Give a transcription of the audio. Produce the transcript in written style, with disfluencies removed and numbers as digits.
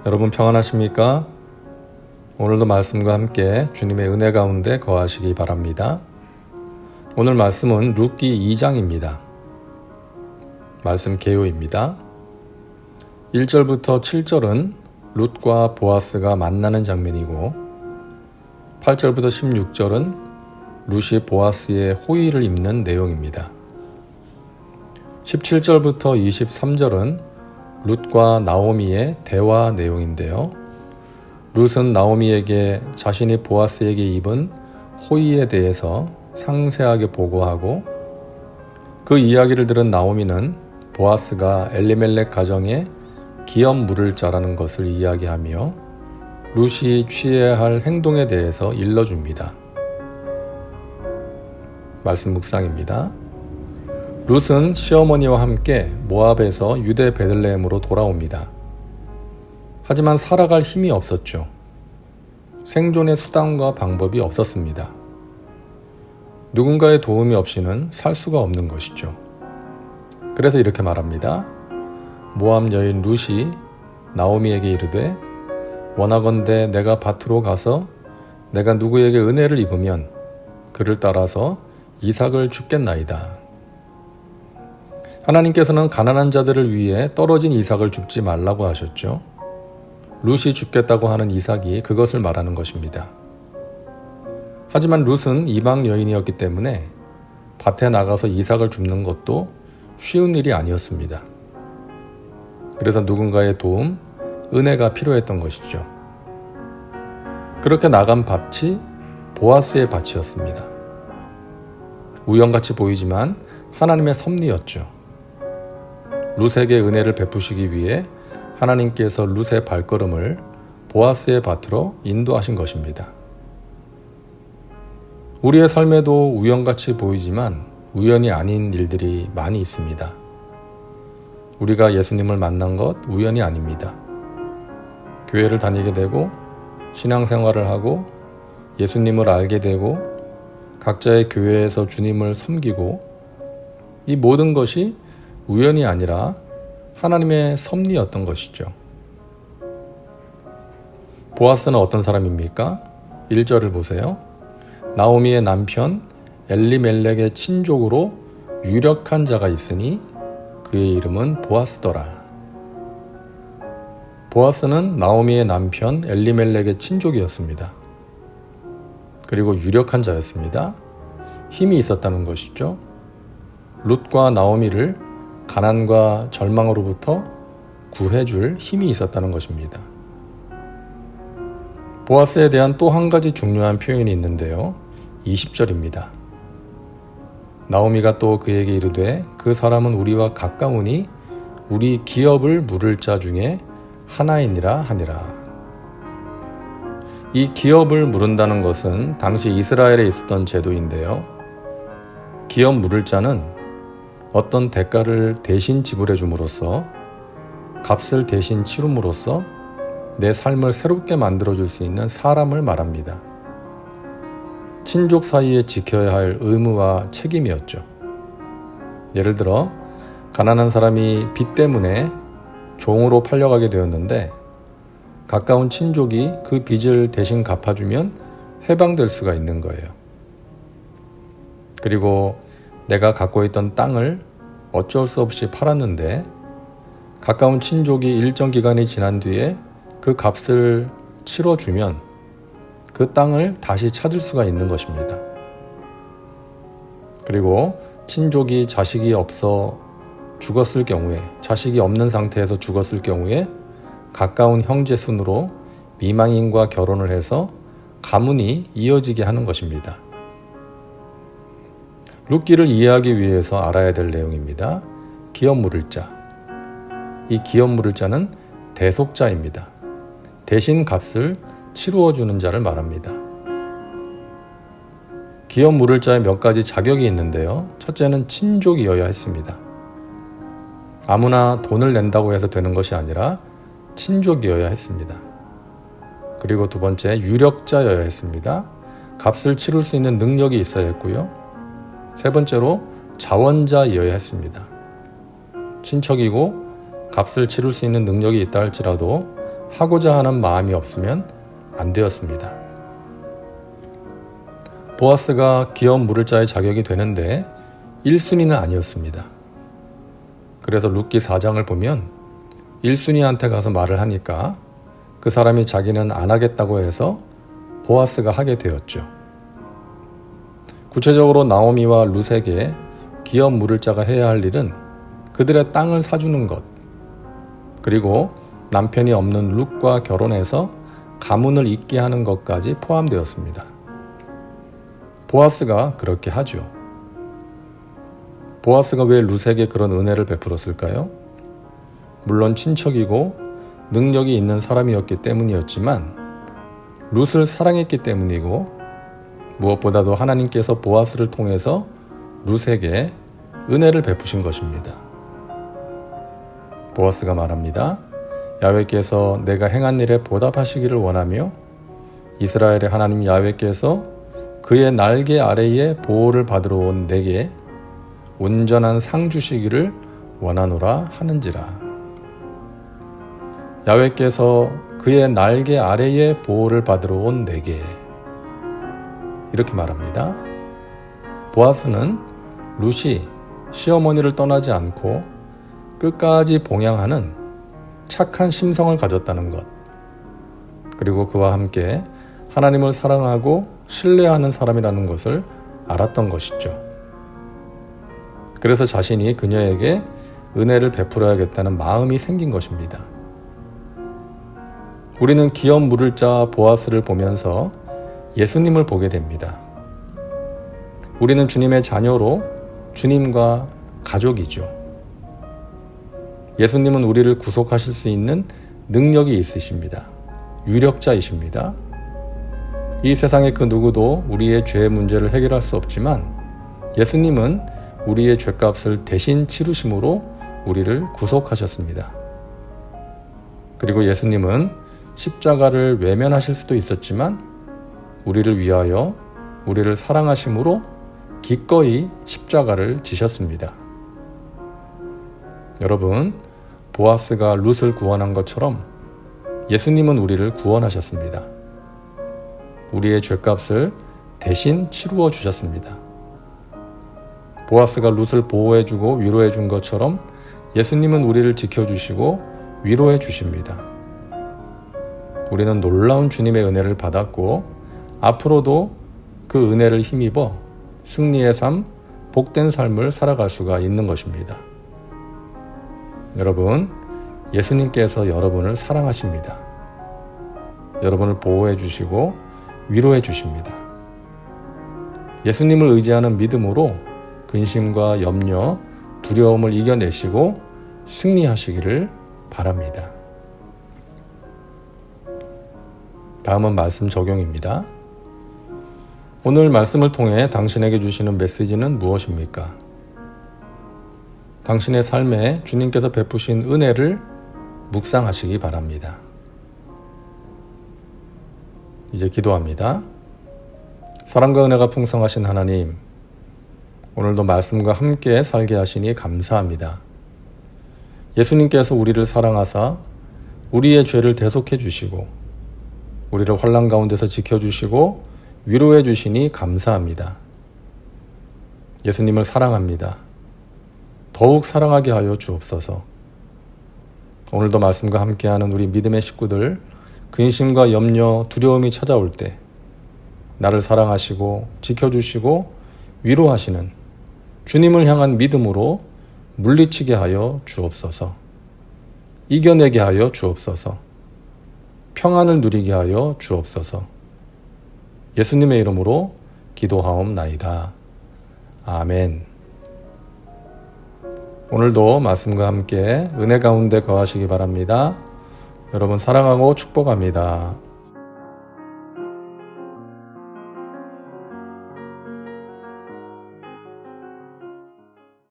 여러분 평안하십니까? 오늘도 말씀과 함께 주님의 은혜 가운데 거하시기 바랍니다. 오늘 말씀은 룻기 2장입니다. 말씀 개요입니다. 1절부터 7절은 룻과 보아스가 만나는 장면이고 8절부터 16절은 룻이 보아스의 호의를 입는 내용입니다. 17절부터 23절은 룻과 나오미의 대화 내용인데요. 룻은 나오미에게 자신이 보아스에게 입은 호의에 대해서 상세하게 보고하고 그 이야기를 들은 나오미는 보아스가 엘리멜렉 가정에 기업 물을 자라는 것을 이야기하며 룻이 취해야 할 행동에 대해서 일러줍니다. 말씀 묵상입니다. 룻은 시어머니와 함께 모압에서 유대 베들레헴으로 돌아옵니다. 하지만 살아갈 힘이 없었죠. 생존의 수단과 방법이 없었습니다. 누군가의 도움이 없이는 살 수가 없는 것이죠. 그래서 이렇게 말합니다. 모압 여인 룻이 나오미에게 이르되 원하건대 내가 밭으로 가서 내가 누구에게 은혜를 입으면 그를 따라서 이삭을 줍겠나이다. 하나님께서는 가난한 자들을 위해 떨어진 이삭을 줍지 말라고 하셨죠. 룻이 죽겠다고 하는 이삭이 그것을 말하는 것입니다. 하지만 룻은 이방 여인이었기 때문에 밭에 나가서 이삭을 줍는 것도 쉬운 일이 아니었습니다. 그래서 누군가의 도움, 은혜가 필요했던 것이죠. 그렇게 나간 밭이 보아스의 밭이었습니다. 우연같이 보이지만 하나님의 섭리였죠. 룻에게 은혜를 베푸시기 위해 하나님께서 룻의 발걸음을 보아스의 밭으로 인도하신 것입니다. 우리의 삶에도 우연같이 보이지만 우연이 아닌 일들이 많이 있습니다. 우리가 예수님을 만난 것 우연이 아닙니다. 교회를 다니게 되고 신앙생활을 하고 예수님을 알게 되고 각자의 교회에서 주님을 섬기고 이 모든 것이 우연이 아니라 하나님의 섭리였던 것이죠. 보아스는 어떤 사람입니까? 1절을 보세요. 나오미의 남편 엘리멜렉의 친족으로 유력한 자가 있으니 그의 이름은 보아스더라. 보아스는 나오미의 남편 엘리멜렉의 친족이었습니다. 그리고 유력한 자였습니다. 힘이 있었다는 것이죠. 룻과 나오미를 가난과 절망으로부터 구해줄 힘이 있었다는 것입니다. 보아스에 대한 또 한 가지 중요한 표현이 있는데요. 20절입니다. 나오미가 또 그에게 이르되 그 사람은 우리와 가까우니 우리 기업을 물을 자 중에 하나이니라 하니라. 이 기업을 물은다는 것은 당시 이스라엘에 있었던 제도인데요. 기업 물을 자는 어떤 대가를 대신 지불해 줌으로써 값을 대신 치rum으로써 내 삶을 새롭게 만들어줄 수 있는 사람을 말합니다. 친족 사이에 지켜야 할 의무와 책임이었죠. 예를 들어 가난한 사람이 빚 때문에 종으로 팔려가게 되었는데 가까운 친족이 그 빚을 대신 갚아주면 해방될 수가 있는 거예요. 그리고 내가 갖고 있던 땅을 어쩔 수 없이 팔았는데 가까운 친족이 일정 기간이 지난 뒤에 그 값을 치러주면 그 땅을 다시 찾을 수가 있는 것입니다. 그리고 친족이 자식이 없어 죽었을 경우에, 자식이 없는 상태에서 죽었을 경우에 가까운 형제 순으로 미망인과 결혼을 해서 가문이 이어지게 하는 것입니다. 룻기를 이해하기 위해서 알아야 될 내용입니다. 기업 물을 자. 이 기업 물을 자는 대속자입니다. 대신 값을 치루어 주는 자를 말합니다. 기업 물을 자의 몇 가지 자격이 있는데요. 첫째는 친족이어야 했습니다. 아무나 돈을 낸다고 해서 되는 것이 아니라 친족이어야 했습니다. 그리고 두 번째, 유력자여야 했습니다. 값을 치를 수 있는 능력이 있어야 했고요. 세 번째로 자원자이어야 했습니다. 친척이고 값을 치를 수 있는 능력이 있다 할지라도 하고자 하는 마음이 없으면 안 되었습니다. 보아스가 기업 물을 자의 자격이 되는데 1순위는 아니었습니다. 그래서 룻기 4장을 보면 1순위한테 가서 말을 하니까 그 사람이 자기는 안 하겠다고 해서 보아스가 하게 되었죠. 구체적으로 나오미와 룻에게 기업 물을 자가 해야 할 일은 그들의 땅을 사주는 것, 그리고 남편이 없는 룻과 결혼해서 가문을 잇게 하는 것까지 포함되었습니다. 보아스가 그렇게 하죠. 보아스가 왜 룻에게 그런 은혜를 베풀었을까요? 물론 친척이고 능력이 있는 사람이었기 때문이었지만 룻을 사랑했기 때문이고 무엇보다도 하나님께서 보아스를 통해서 룻에게 은혜를 베푸신 것입니다. 보아스가 말합니다. 야훼께서 내가 행한 일에 보답하시기를 원하며 이스라엘의 하나님 야훼께서 그의 날개 아래에 보호를 받으러 온 내게 온전한 상 주시기를 원하노라 하는지라. 야훼께서 그의 날개 아래에 보호를 받으러 온 내게, 이렇게 말합니다. 보아스는 룻이 시어머니를 떠나지 않고 끝까지 봉양하는 착한 심성을 가졌다는 것, 그리고 그와 함께 하나님을 사랑하고 신뢰하는 사람이라는 것을 알았던 것이죠. 그래서 자신이 그녀에게 은혜를 베풀어야겠다는 마음이 생긴 것입니다. 우리는 기업 물을 자 보아스를 보면서 예수님을 보게 됩니다. 우리는 주님의 자녀로 주님과 가족이죠. 예수님은 우리를 구속하실 수 있는 능력이 있으십니다. 유력자이십니다. 이 세상의 그 누구도 우리의 죄의 문제를 해결할 수 없지만 예수님은 우리의 죄값을 대신 치르심으로 우리를 구속하셨습니다. 그리고 예수님은 십자가를 외면하실 수도 있었지만 우리를 위하여 우리를 사랑하심으로 기꺼이 십자가를 지셨습니다. 여러분, 보아스가 룻을 구원한 것처럼 예수님은 우리를 구원하셨습니다. 우리의 죄값을 대신 치루어 주셨습니다. 보아스가 룻을 보호해주고 위로해준 것처럼 예수님은 우리를 지켜주시고 위로해 주십니다. 우리는 놀라운 주님의 은혜를 받았고 앞으로도 그 은혜를 힘입어 승리의 삶, 복된 삶을 살아갈 수가 있는 것입니다. 여러분, 예수님께서 여러분을 사랑하십니다. 여러분을 보호해 주시고 위로해 주십니다. 예수님을 의지하는 믿음으로 근심과 염려, 두려움을 이겨내시고 승리하시기를 바랍니다. 다음은 말씀 적용입니다. 오늘 말씀을 통해 당신에게 주시는 메시지는 무엇입니까? 당신의 삶에 주님께서 베푸신 은혜를 묵상하시기 바랍니다. 이제 기도합니다. 사랑과 은혜가 풍성하신 하나님, 오늘도 말씀과 함께 살게 하시니 감사합니다. 예수님께서 우리를 사랑하사 우리의 죄를 대속해 주시고 우리를 환난 가운데서 지켜주시고 위로해 주시니 감사합니다. 예수님을 사랑합니다. 더욱 사랑하게 하여 주옵소서. 오늘도 말씀과 함께하는 우리 믿음의 식구들, 근심과 염려, 두려움이 찾아올 때 나를 사랑하시고 지켜주시고 위로하시는 주님을 향한 믿음으로 물리치게 하여 주옵소서. 이겨내게 하여 주옵소서. 평안을 누리게 하여 주옵소서. 예수님의 이름으로 기도하옵나이다. 아멘. 오늘도 말씀과 함께 은혜 가운데 거하시기 바랍니다. 여러분 사랑하고 축복합니다.